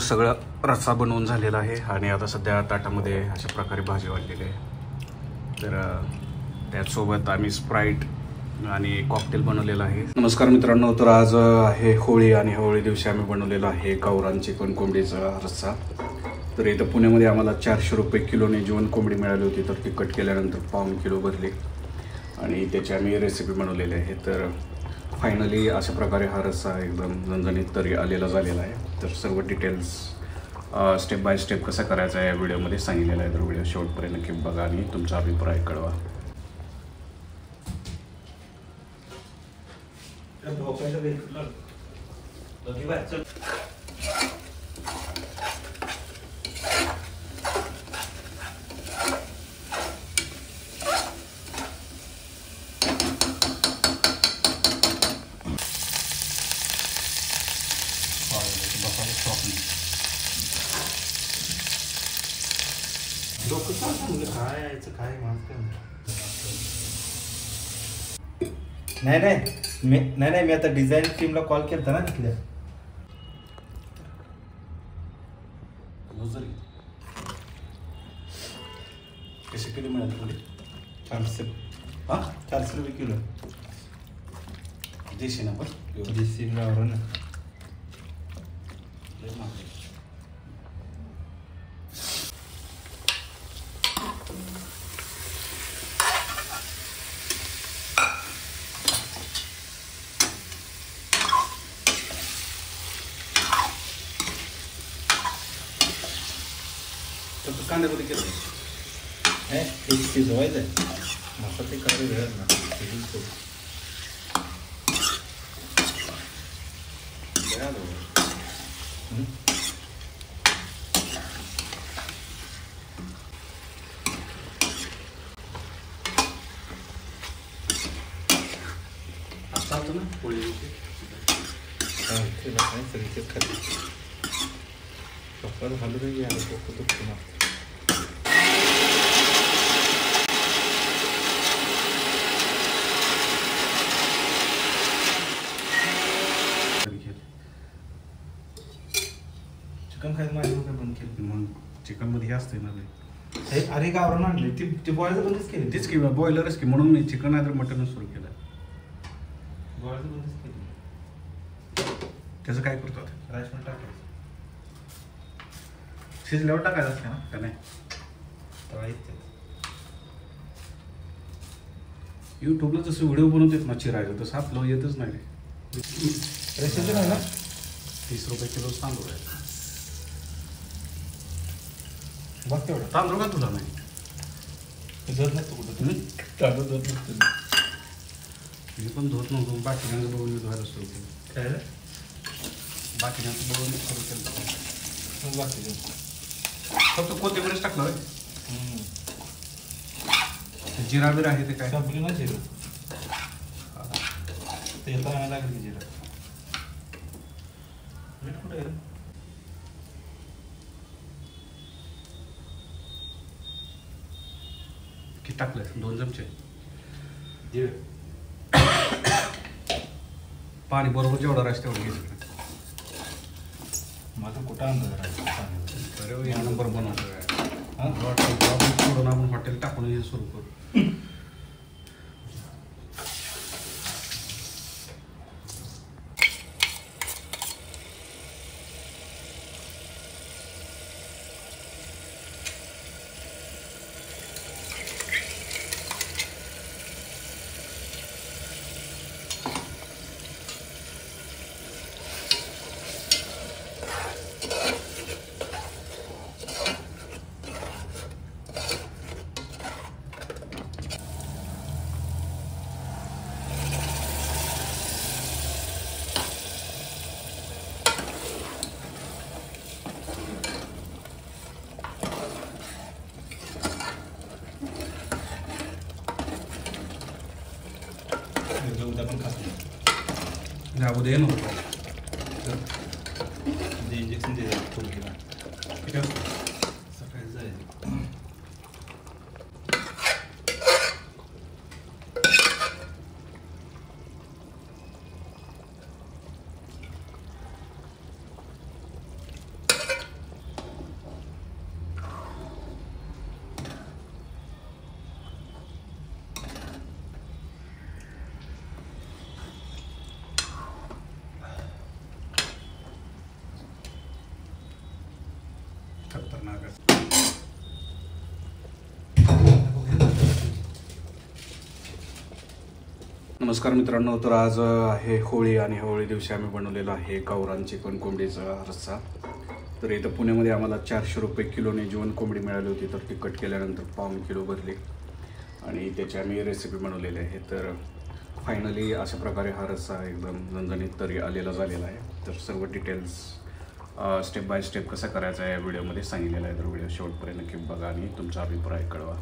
सगळं रस्सा बनवून झालेला आहे आणि आता सध्या ताटामध्ये अशा प्रकारे भाजी वाढलेली आहे. तर त्याचसोबत आम्ही स्प्राईट आणि कॉकटेल बनवलेलं आहे. नमस्कार मित्रांनो, तर आज आहे होळी आणि होळी दिवशी आम्ही बनवलेला आहे गावरान चिकन कोंबडीचा रस्सा. तर इथं पुण्यामध्ये आम्हाला 400 रुपये किलोने जीवन कोंबडी मिळाली होती, तर ती कट केल्यानंतर पाऊण किलो भरली आणि त्याची आम्ही रेसिपी बनवलेली आहे. तर फायनली अशा प्रकारे हा रस्सा एकदम झणझणीत तरी आलेला झालेला आहे. तर सर्व डिटेल्स स्टेप बाय स्टेप कसा करायचा आहे या व्हिडिओमध्ये सांगितलेलं आहे. तर व्हिडिओ शेवटपर्यंत नक्की बघा आणि तुमचा अभिप्राय कळवा. नाही मी आता डिझाईन टीमला कॉल केलता ना तिथल्या. कसे किलो मिळाले पुढे? 400 रुपये किलो. देशी ना पण देशी गावरान ना. कांद्यामध्ये केलं हे शिजवायचं आहे. मसाला ते करायला वेळ ना. चालतो ना पोळी सगळीच खाली पप्पाला खाल्लं तरी आलं पोकं तो पुन्हा. चिकन खायचं माझ्या बंद केलं. मग चिकनमध्ये हे असते ना हे. अरे गावरान आणले ते बॉयलर बंदच केले. तेच की बॉयलरच की, म्हणून मी चिकन नाही तर मटनच सुरू केलं. बॉयलर बंदच केले. त्याचं काय करतात? राईस पण टाकायचं. शिजल्यावर टाकायचं असते ना का नाही? यूट्यूबला जसं व्हिडिओ बनवतात ना चिरायचं, तसं आपलं येतच नाही. रेसिपी नाही ना. 30 रुपये किलो तांदूळ आहे. बघ तेवढं तांदूळ का तुला नाही? धुत नसतो कुठं तांदूळ धुत नसतो. मी पण धुत नव्हतो. बाकीच्यांचं बघून मी धुवायला सुरू केलं. काय बाकीच्यांचं बघून मी सुरू केलं. बाकी फक्त कोथिंबीरच टाकलं. जिरा बिरा आहे ते काय संपली ना जिरं. ते येताना लागेल की जिरं. मीठ कुठे आहे? किती टाकलं? 2 चमचे जिरं. पाणी बरोबर जेवढं राहते तेवढं घ्यायचं. माझं कुठं अंदाज राहायचं. अरे या नंबर बनवतो सोडून आपण हॉटेल टाकून हे सुरू करू. उद्या पण खातो. या उद्या नव्हतं इंजेक्शन दे पोरगीला. ठीक आहे. सकाळी जायचं. नमस्कार मित्रांनो, तर आज आहे होळी आणि होळी दिवशी आम्ही बनवलेला आहे गावरान चिकन कोंबडीचा रस्सा. तर इथं पुण्यामध्ये आम्हाला 400 रुपये किलोने जीवन कोंबडी मिळाली होती, तर ती कट केल्यानंतर पाऊण किलो भरली आणि त्याची आम्ही रेसिपी बनवलेली आहे. तर फायनली अशा प्रकारे हा रस्सा एकदम झणझणीत तरी आलेला झालेला आहे. तर सर्व डिटेल्स स्टेप बाय स्टेप कसा करायचा आहे या व्हिडिओमध्ये सांगितलेलं आहे. तर व्हिडिओ शेवटपर्यंत नक्की बघा आणि तुमचा अभिप्राय कळवा.